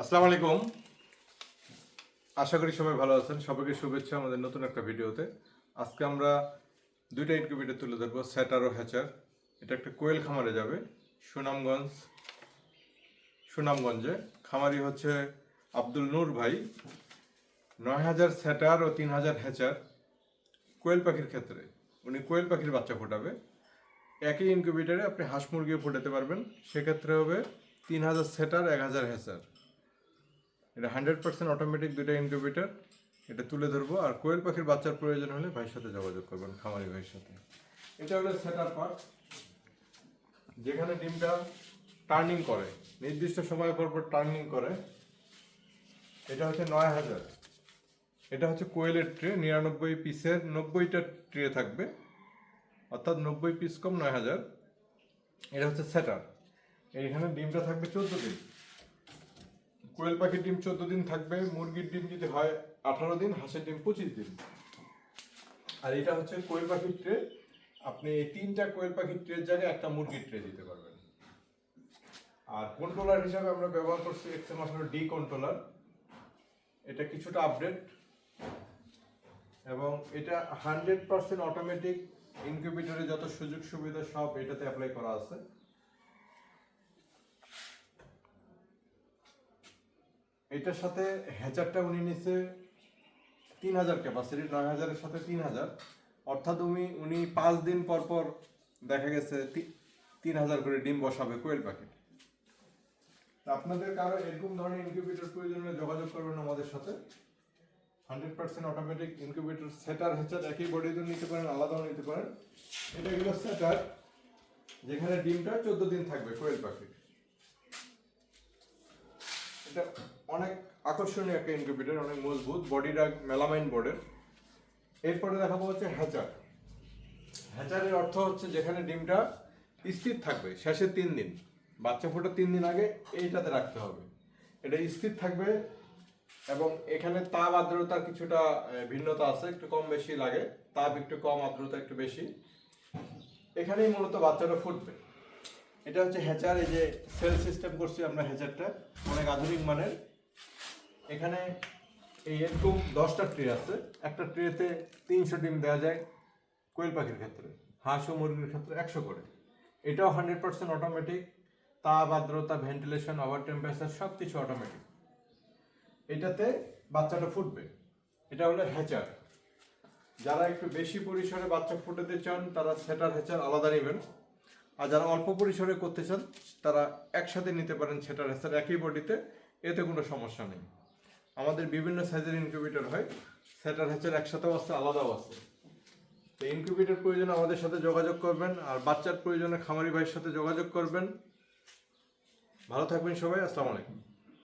আসসালামু আলাইকুম। আশা করি সবাই ভালো আছেন। সবাইকে শুভেচ্ছা আমাদের নতুন একটা ভিডিওতে। আজকে আমরা দুইটা ইনকিউবেটর তুলে ধরবো, সেটার ও হ্যাচার। এটা একটা কোয়েল খামারে যাবে সুনামগঞ্জে। খামারি হচ্ছে আব্দুল নূর ভাই। ৯,০০০ সেটার ও ৩,০০০ হ্যাচার কোয়েল পাখির ক্ষেত্রে উনি কোয়েল পাখির বাচ্চা ফোটাবে। একই ইনকিউবেটরে আপনি হাঁস মুরগিও ফোটাতে পারবেন। সেক্ষেত্রে হবে ৩,০০০ সেটার, ১,০০০ হ্যাচার। এটা 100% অটোমেটিক দুইটা ইনকিউবেটর। এটা তুলে ধরবো। আর কোয়েল পাখির বাচ্চার প্রয়োজন হলে ভাইয়ের সাথে যোগাযোগ করবেন, খামারি ভাইয়ের সাথে। এটা হলো সেটআপ পার্ট, যেখানে ডিমটা টার্নিং করে, নির্দিষ্ট সময় পর পর টার্নিং করে। এটা হচ্ছে ৯,০০০। এটা হচ্ছে কোয়েলের ট্রে, ৯৯ পিসের ৯০টা ট্রে থাকবে, অর্থাৎ ৯০ পিস কম ৯,০০০। এটা হচ্ছে সেটার। এইখানে ডিমটা থাকবে 14 দিন। কোয়েল পাখির ডিম 14 দিন থাকবে, মুরগির ডিম যদি হয় 18 দিন, হাঁসের ডিম 25 দিন। আর এটা হচ্ছে কোয়েল পাখির ট্রে। আপনি এই 3টা কোয়েল পাখির ট্রের জায়গায় একটা মুরগির ট্রে দিতে পারবেন। আর কন্ট্রোলার হিসাবে আমরা ব্যবহার করছি XM18 ডি কন্ট্রোলার। এটা কিছুটা আপডেট এবং এটা 100% অটোমেটিক। ইনকিউবেটরে যত সুযোগ সুবিধা সব এটাতে অ্যাপ্লাই করা আছে। এটার সাথে হ্যাচারটা উনি নিছে ৩,০০০ ক্যাপাসিটি, ৯,০০০-এর সাথে ৩,০০০, অর্থাৎ উনি 5 দিন পর পর দেখা গেছে 3,০০০ করে ডিম বসাবে কোয়েল পাখি। আপনাদের কারো এরকম ধরনের ইনকিউবেটর প্রয়োজন হলে যোগাযোগ করবেন আমাদের সাথে। 100% অটোমেটিক ইনকিউবেটর, সেটার হচ্ছে একই বডিতে নিতে পারেন, আলাদাও নিতে পারেন। এটা হলো সেটার, যেখানে ডিমটা 14 দিন থাকবে কোয়েল পাখির। এটা অনেক আকর্ষণীয় একটা ইনকিউবেটর, অনেক মজবুত, বডিটা মেলামাইন বোর্ডের। এরপরে দেখাবো হচ্ছে হ্যাচার। হ্যাচারের অর্থ হচ্ছে যেখানে ডিমটা স্থির থাকবে শেষের 3 দিন, বাচ্চা ফোটার 3 দিন আগে এইটাতে রাখতে হবে। এটা স্থির থাকবে এবং এখানে তাপ আর্দ্রতার কিছুটা ভিন্নতা আছে, একটু কম বেশি লাগে, তাপ একটু কম, আর্দ্রতা একটু বেশি। এখানেই মূলত বাচ্চাটা ফুটবে। এটা হচ্ছে হ্যাচার। এই যে সেল সিস্টেম করছি আমরা হ্যাচারটা, অনেক আধুনিক মানের। এখানে এই এরকম 10টা ট্রে আছে। একটা ট্রেতে 300 ডিম দেওয়া যায় কোয়েল পাখির ক্ষেত্রে, হাঁস ও মুরগির ক্ষেত্রে 100 করে। এটাও 100% অটোমেটিক। তাপ, আর্দ্রতা, ভেন্টিলেশন, ওভার টেম্পারেচার সব কিছু অটোমেটিক। এটাতে বাচ্চাটা ফুটবে। এটা হলো হ্যাচার। যারা একটু বেশি পরিসরে বাচ্চা ফুটাতে চান তারা সেটার হ্যাচার আলাদা নেবেন। আর যারা অল্প পরিসরে করতে চান তারা একসাথে নিতে পারেন সেটার হ্যাচার একই বডিতে, এতে কোনো সমস্যা নেই। আমাদের বিভিন্ন সাইজের ইনকিউবেটর হয়, সেটার হ্যাচার একসাথেও আছে, আলাদাও আছে। তো ইনকিউবেটর প্রয়োজনে আমাদের সাথে যোগাযোগ করবেন, আর বাচ্চার প্রয়োজনে খামারি ভাইয়ের সাথে যোগাযোগ করবেন। ভালো থাকবেন সবাই। আসসালামু আলাইকুম।